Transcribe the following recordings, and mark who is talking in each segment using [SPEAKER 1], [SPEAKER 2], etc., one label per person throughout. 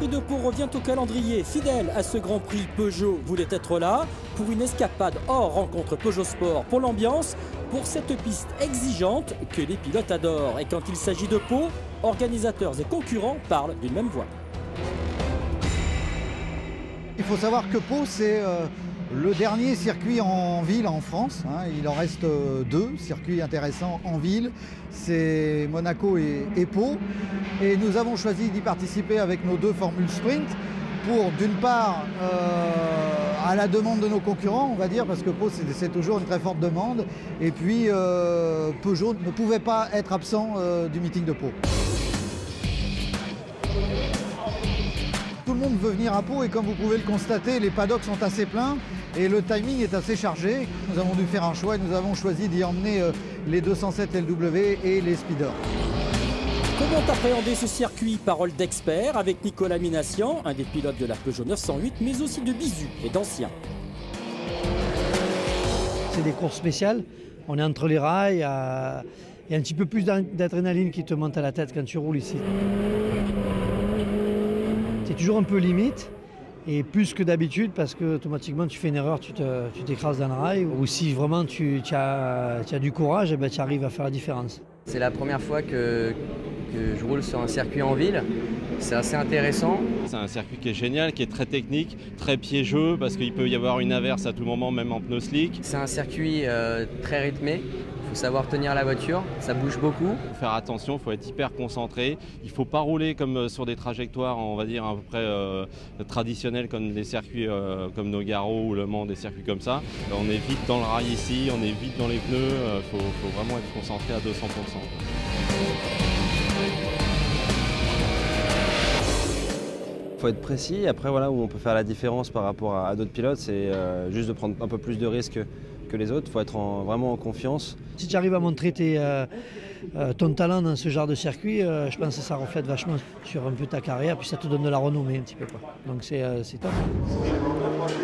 [SPEAKER 1] Prix de Pau revient au calendrier. Fidèle à ce Grand Prix, Peugeot voulait être là pour une escapade hors rencontre Peugeot Sport. Pour l'ambiance, pour cette piste exigeante que les pilotes adorent. Et quand il s'agit de Pau, organisateurs et concurrents parlent d'une même voix.
[SPEAKER 2] Il faut savoir que Pau, c'est le dernier circuit en ville en France. Il en reste deux circuits intéressants en ville. C'est Monaco et Pau. Et nous avons choisi d'y participer avec nos deux formules sprint pour, d'une part, à la demande de nos concurrents, on va dire, parce que Pau, c'est toujours une très forte demande. Et puis, Peugeot ne pouvait pas être absent du meeting de Pau. Tout le monde veut venir à Pau et comme vous pouvez le constater, les paddocks sont assez pleins et le timing est assez chargé. Nous avons dû faire un choix et nous avons choisi d'y emmener les 207 LW et les speeders.
[SPEAKER 1] Comment appréhender ce circuit? Parole d'expert avec Nicolas Minassian, un des pilotes de la Peugeot 908, mais aussi de Bisu et d'anciens.
[SPEAKER 3] C'est des courses spéciales. On est entre les rails. Il y a un petit peu plus d'adrénaline qui te monte à la tête quand tu roules ici. C'est toujours un peu limite, et plus que d'habitude, parce que automatiquement tu fais une erreur, tu t'écrases dans le rail. Ou si vraiment tu as du courage, et ben, tu arrives à faire la différence.
[SPEAKER 4] C'est la première fois que je roule sur un circuit en ville. C'est assez intéressant.
[SPEAKER 5] C'est un circuit qui est génial, qui est très technique, très piégeux, parce qu'il peut y avoir une averse à tout moment, même en pneus slick.
[SPEAKER 4] C'est un circuit très rythmé. Il faut savoir tenir la voiture, ça bouge beaucoup.
[SPEAKER 5] Il faut faire attention, il faut être hyper concentré. Il ne faut pas rouler comme sur des trajectoires, on va dire, à peu près traditionnelles comme des circuits comme Nogaro ou Le Mans, des circuits comme ça. On est vite dans le rail ici, on est vite dans les pneus, il faut vraiment être concentré à 200%.
[SPEAKER 6] Il faut être précis. Après, voilà, où on peut faire la différence par rapport à d'autres pilotes, c'est juste de prendre un peu plus de risques que les autres. Il faut être vraiment en confiance.
[SPEAKER 3] Si tu arrives à montrer ton talent dans ce genre de circuit, je pense que ça reflète vachement sur un peu ta carrière, puis ça te donne de la renommée un petit peu, quoi. Donc c'est top.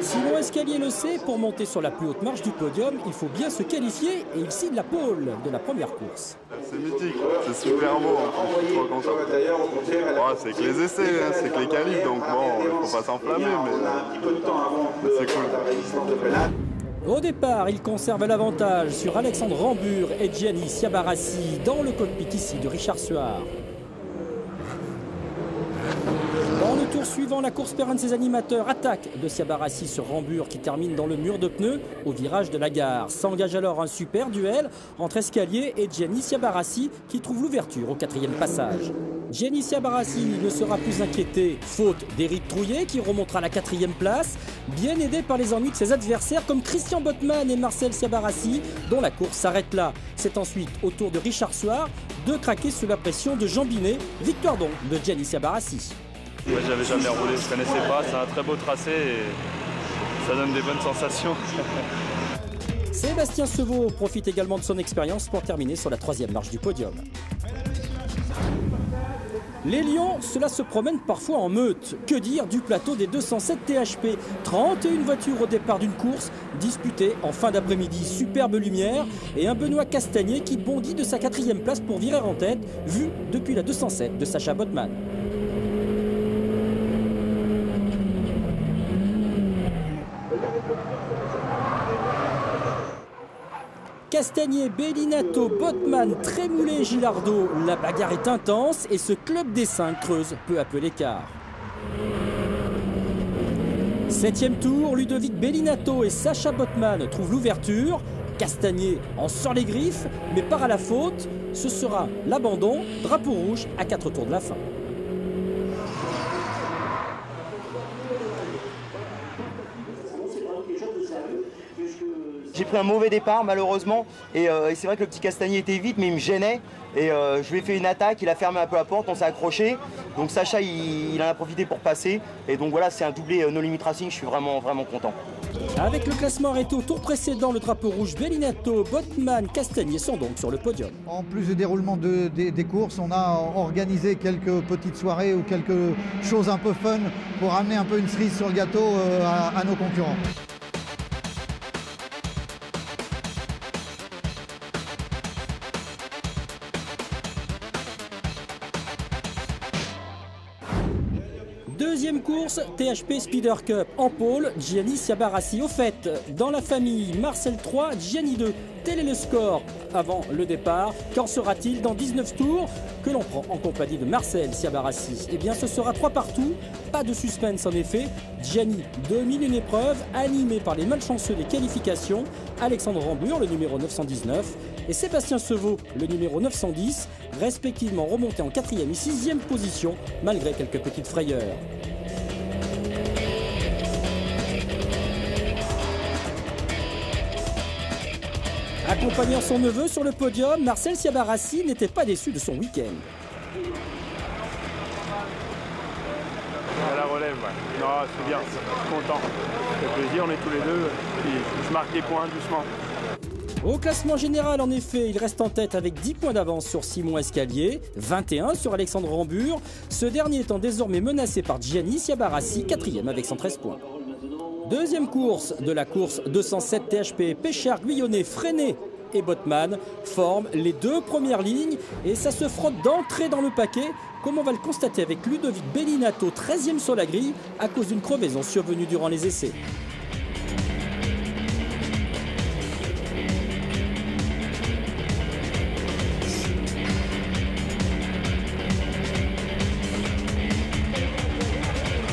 [SPEAKER 1] Simon Escalier le sait, pour monter sur la plus haute marche du podium, il faut bien se qualifier et il signe la pole de la première course.
[SPEAKER 7] C'est mythique, c'est super beau, je suis trop content. Ouais, c'est que les essais, hein, c'est que les qualifs, donc bon, il ne faut pas s'enflammer, mais c'est cool.
[SPEAKER 1] Au départ, il conserve l'avantage sur Alexandre Rambur et Gianni Siabarassi dans le cockpit ici de Richard Suard. Dans le tour suivant, la course perd un de ses animateurs. Attaque de Siabarassi sur Rambur qui termine dans le mur de pneus au virage de la gare. S'engage alors un super duel entre Escalier et Gianni Siabarassi qui trouve l'ouverture au quatrième passage. Gianni Siabarassi ne sera plus inquiété, faute d'Éric Trouillet qui remontera à la quatrième place, bien aidé par les ennuis de ses adversaires comme Christian Bottmann et Marcel Siabarassi, dont la course s'arrête là. C'est ensuite au tour de Richard Suard de craquer sous la pression de Jean Binet. Victoire donc de Gianni Siabarassi.
[SPEAKER 7] Ouais, j'avais jamais roulé, je connaissais pas, c'est un très beau tracé et ça donne des bonnes sensations.
[SPEAKER 1] Sébastien Sevaux profite également de son expérience pour terminer sur la troisième marche du podium. Les Lions, cela se promène parfois en meute. Que dire du plateau des 207 THP? 31 voitures au départ d'une course, disputée en fin d'après-midi. Superbe lumière et un Benoît Castagnier qui bondit de sa quatrième place pour virer en tête, vu depuis la 207 de Sacha Bottmann. Castagnier, Bellinato, Bottmann, Trémoulet, Gilardo. La bagarre est intense et ce club des 5 creuse peu à peu l'écart. 7e tour, Ludovic Bellinato et Sacha Bottmann trouvent l'ouverture. Castagnier en sort les griffes, mais part à la faute. Ce sera l'abandon, drapeau rouge à 4 tours de la fin.
[SPEAKER 8] J'ai pris un mauvais départ malheureusement et c'est vrai que le petit Castagnier était vite mais il me gênait et je lui ai fait une attaque, il a fermé un peu la porte, on s'est accroché. Donc Sacha il en a profité pour passer et donc voilà, c'est un doublé No Limit Racing, je suis vraiment content.
[SPEAKER 1] Avec le classement arrêté au tour précédent, le drapeau rouge, Bellinato, Bottmann, Castagnier sont donc sur le podium.
[SPEAKER 2] En plus du déroulement des courses, on a organisé quelques petites soirées ou quelques choses un peu fun pour amener un peu une cerise sur le gâteau à nos concurrents.
[SPEAKER 1] Deuxième course, THP Speeder Cup. En pôle, Gianni Sciabarrassi. Au fait, dans la famille, Marcel 3, Gianni 2. Tel est le score avant le départ. Qu'en sera-t-il dans 19 tours que l'on prend en compagnie de Marcel Sciabarrassi? Eh bien, ce sera 3 partout. Pas de suspense en effet. Gianni domine une épreuve animée par les malchanceux des qualifications. Alexandre Rambure, le numéro 919, et Sébastien Sevaux, le numéro 910, respectivement remontés en 4e et 6e position, malgré quelques petites frayeurs. Accompagnant son neveu sur le podium, Marcel Sciabarrassi n'était pas déçu de son week-end.
[SPEAKER 9] À la relève, ouais. Non, c'est bien, je suis content. Ça fait plaisir, on est tous les deux. Puis je marque des points doucement.
[SPEAKER 1] Au classement général, en effet, il reste en tête avec 10 points d'avance sur Simon Escalier, 21 sur Alexandre Rambure, ce dernier étant désormais menacé par Gianni Sciabarrassi, 4e avec 113 points. Deuxième course de la course 207 THP, Péchard, Guyonnet, Freinet et Botman forment les deux premières lignes et ça se frotte d'entrée dans le paquet, comme on va le constater avec Ludovic Bellinato, 13e sur la grille, à cause d'une crevaison survenue durant les essais.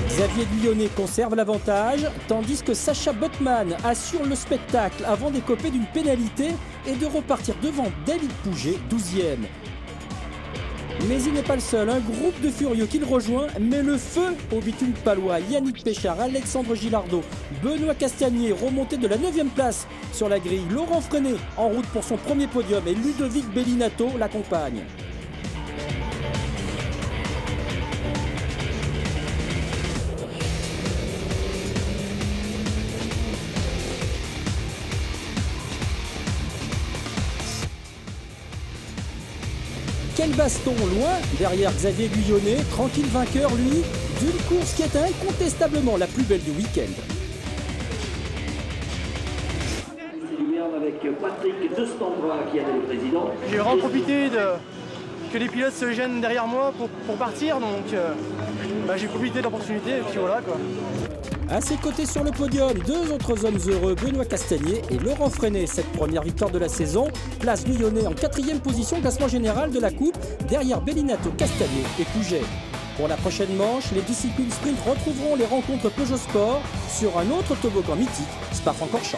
[SPEAKER 1] Xavier Guyonnet conserve l'avantage, tandis que Sacha Botman assure le spectacle avant d'écoper d'une pénalité et de repartir devant David Pouget, 12e. Mais il n'est pas le seul, un groupe de furieux qui le rejoint met le feu au bitume palois. Yannick Péchard, Alexandre Gilardo, Benoît Castagnier remonté de la 9e place sur la grille. Laurent Freinet en route pour son premier podium et Ludovic Bellinato l'accompagne. Quel baston loin derrière Xavier Guyonnet, tranquille vainqueur lui, d'une course qui est incontestablement la plus belle du week-end.
[SPEAKER 10] J'ai vraiment profité que les pilotes se gênent derrière moi pour partir, donc j'ai profité de l'opportunité et puis voilà quoi.
[SPEAKER 1] À ses côtés sur le podium, deux autres hommes heureux, Benoît Castagnier et Laurent Freinet. Cette première victoire de la saison place Guyonnet en 4e position au classement général de la Coupe, derrière Bellinato, Castagnier et Pouget. Pour la prochaine manche, les disciplines sprint retrouveront les rencontres Peugeot Sport sur un autre toboggan mythique, Spa-Francorchamps.